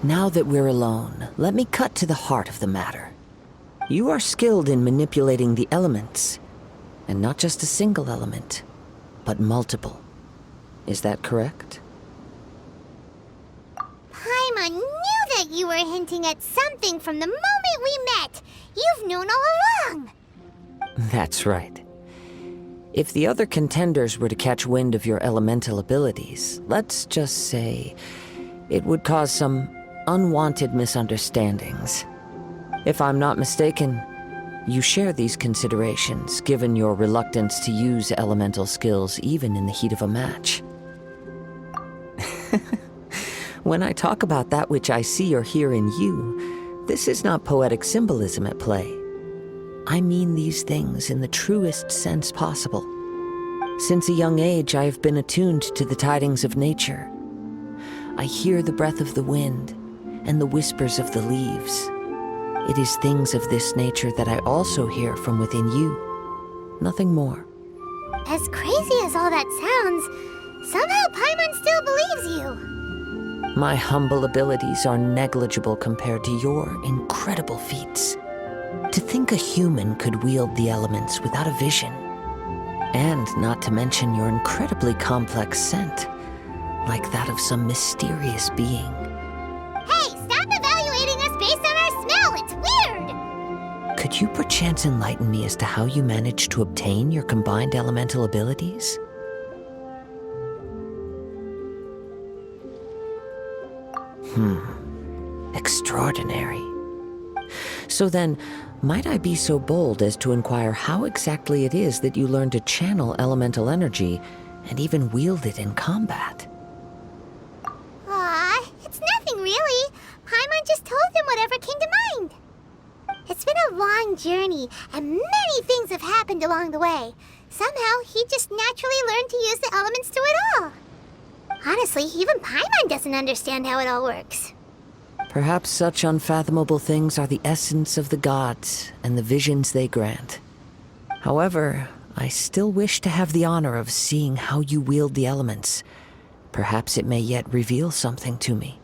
Now that we're alone, let me cut to the heart of the matter. You are skilled in manipulating the elements, and not just a single element, but multiple. Is that correct? Paimon knew that you were hinting at something from the moment we met. You've known all along. That's right. If the other contenders were to catch wind of your elemental abilities, let's just say it would cause some unwanted misunderstandings. If I'm not mistaken, you share these considerations, given your reluctance to use elemental skills even in the heat of a match. When I talk about that which I see or hear in you, this is not poetic symbolism at play. I mean these things in the truest sense possible. Since a young age, I have been attuned to the tidings of nature. I hear the breath of the wind and the whispers of the leaves. It is things of this nature that I also hear from within you. Nothing more. As crazy as all that sounds, somehow Paimon still believes you. My humble abilities are negligible compared to your incredible feats. To think a human could wield the elements without a vision. And not to mention your incredibly complex scent, like that of some mysterious being. Hey, stop evaluating us based on our smell! It's weird! Could you perchance enlighten me as to how you managed to obtain your combined elemental abilities? Extraordinary. So then, might I be so bold as to inquire how exactly it is that you learned to channel elemental energy and even wield it in combat? Aw, it's nothing really. Paimon just told him whatever came to mind. It's been a long journey, and many things have happened along the way. Somehow, he just naturally learned to use the elements through it all. Honestly, even Paimon doesn't understand how it all works. Perhaps such unfathomable things are the essence of the gods and the visions they grant. However, I still wish to have the honor of seeing how you wield the elements. Perhaps it may yet reveal something to me.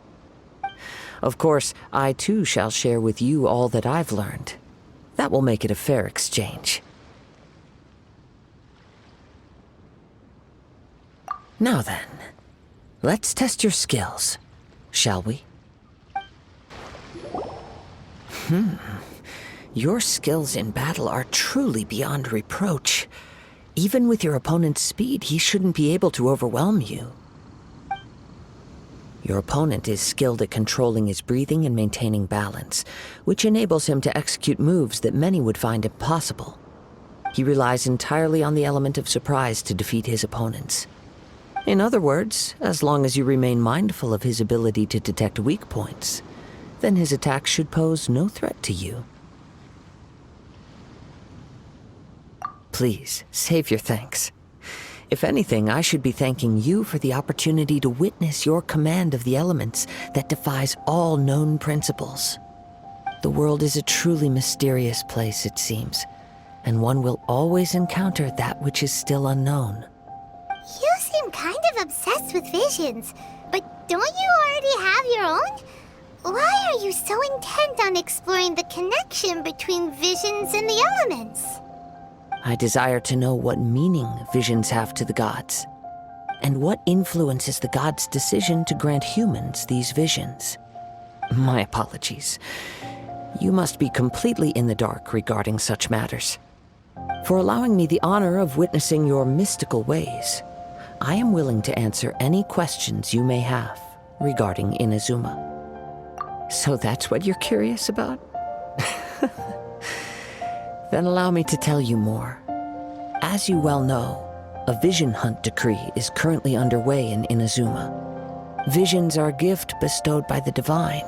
Of course, I too shall share with you all that I've learned. That will make it a fair exchange. Now then, let's test your skills, shall we? Your skills in battle are truly beyond reproach. Even with your opponent's speed, he shouldn't be able to overwhelm you. Your opponent is skilled at controlling his breathing and maintaining balance, which enables him to execute moves that many would find impossible. He relies entirely on the element of surprise to defeat his opponents. In other words, as long as you remain mindful of his ability to detect weak points, then his attacks should pose no threat to you. Please, save your thanks. If anything, I should be thanking you for the opportunity to witness your command of the elements that defies all known principles. The world is a truly mysterious place, it seems, and one will always encounter that which is still unknown. You seem kind of obsessed with visions, but don't you already have your own? Why are you so intent on exploring the connection between visions and the elements? I desire to know what meaning visions have to the gods, and what influences the gods' decision to grant humans these visions. My apologies. You must be completely in the dark regarding such matters. For allowing me the honor of witnessing your mystical ways, I am willing to answer any questions you may have regarding Inazuma. So that's what you're curious about? Then allow me to tell you more. As you well know, a vision hunt decree is currently underway in Inazuma. Visions are a gift bestowed by the divine.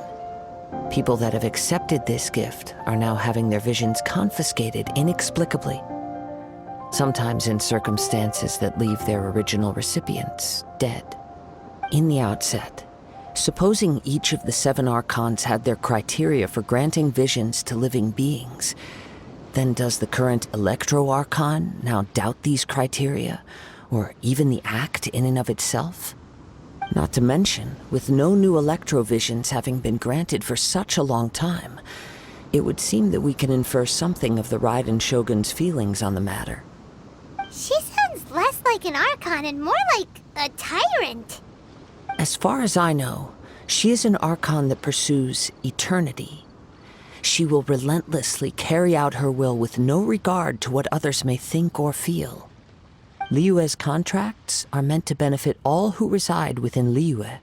People that have accepted this gift are now having their visions confiscated inexplicably. Sometimes in circumstances that leave their original recipients dead. In the outset, supposing each of the 7 archons had their criteria for granting visions to living beings, then does the current Electro-Archon now doubt these criteria, or even the act in and of itself? Not to mention, with no new electrovisions having been granted for such a long time, it would seem that we can infer something of the Raiden Shogun's feelings on the matter. She sounds less like an Archon and more like a tyrant. As far as I know, she is an Archon that pursues eternity. She will relentlessly carry out her will with no regard to what others may think or feel. Liyue's contracts are meant to benefit all who reside within Liyue.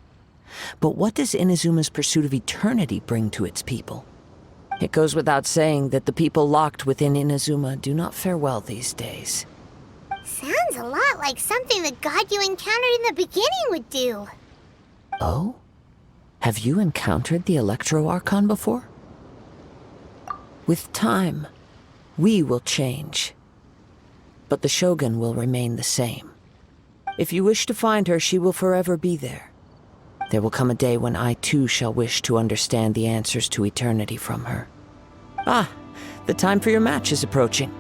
But what does Inazuma's pursuit of eternity bring to its people? It goes without saying that the people locked within Inazuma do not fare well these days. Sounds a lot like something the god you encountered in the beginning would do. Oh? Have you encountered the Electro Archon before? With time, we will change. But the Shogun will remain the same. If you wish to find her, she will forever be there. There will come a day when I too shall wish to understand the answers to eternity from her. Ah, the time for your match is approaching.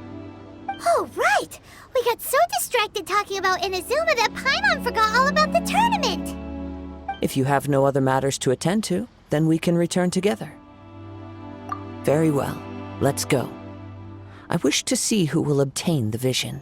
Oh, right! We got so distracted talking about Inazuma that Paimon forgot all about the tournament! If you have no other matters to attend to, then we can return together. Very well, let's go. I wish to see who will obtain the vision.